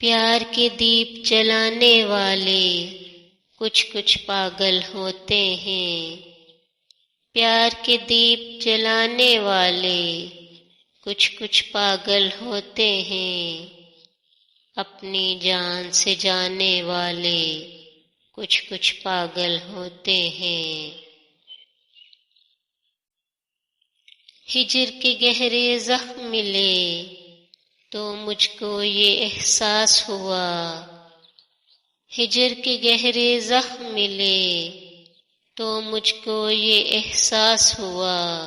प्यार के दीप जलाने वाले कुछ कुछ पागल होते हैं। प्यार के दीप जलाने वाले कुछ कुछ पागल होते हैं। अपनी जान से जाने वाले कुछ कुछ पागल होते हैं। हिज्र के गहरे जख्म मिले तो मुझको ये एहसास हुआ। हिज्र के गहरे जख्म मिले तो मुझको ये एहसास हुआ।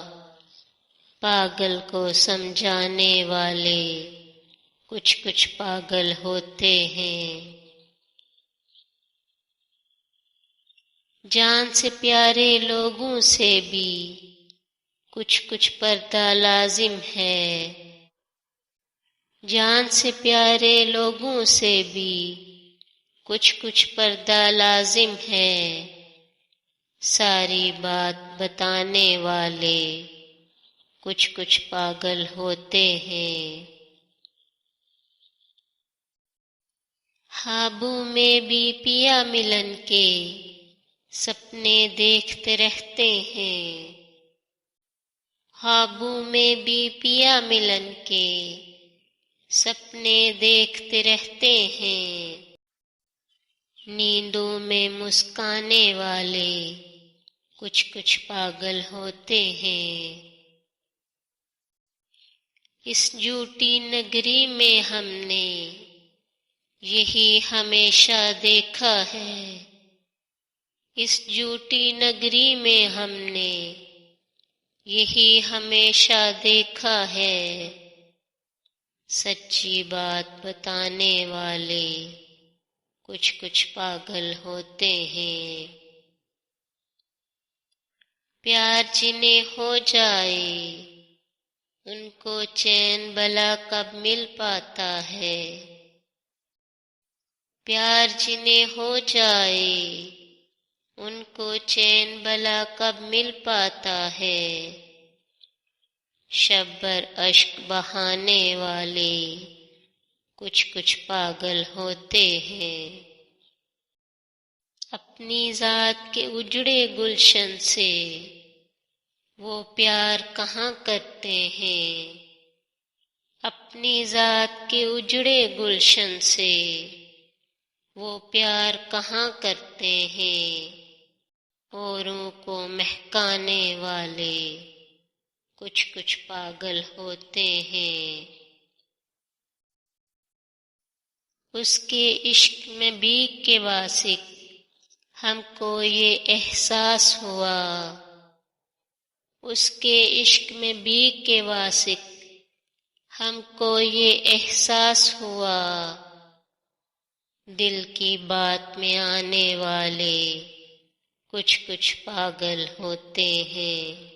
पागल को समझाने वाले कुछ कुछ पागल होते हैं। जान से प्यारे लोगों से भी कुछ कुछ पर्दा लाजिम है। जान से प्यारे लोगों से भी कुछ कुछ पर्दा लाजिम है। सारी बात बताने वाले कुछ कुछ पागल होते हैं। ख्वाबों में भी पिया मिलन के सपने देखते रहते हैं। ख्वाबों में भी पिया मिलन के सपने देखते रहते हैं। नींदों में मुस्काने वाले कुछ कुछ पागल होते हैं। इस झूठी नगरी में हमने यही हमेशा देखा है। इस झूठी नगरी में हमने यही हमेशा देखा है। सच्ची बात बताने वाले कुछ कुछ पागल होते हैं। प्यार जिन्हें हो जाए उनको चैन भला कब मिल पाता है। प्यार जिन्हें हो जाए उनको चैन भला कब मिल पाता है। शब्बर अश्क बहाने वाले कुछ कुछ पागल होते हैं। अपनी जात के उजड़े गुलशन से वो प्यार कहाँ करते हैं। अपनी जात के उजड़े गुलशन से वो प्यार कहाँ करते हैं। औरों को महकाने वाले कुछ कुछ पागल होते हैं। उसके इश्क में भीग के वासिक हमको ये एहसास हुआ। उसके इश्क में भीग के वासिक हमको ये एहसास हुआ। दिल की बात में आने वाले कुछ कुछ पागल होते हैं।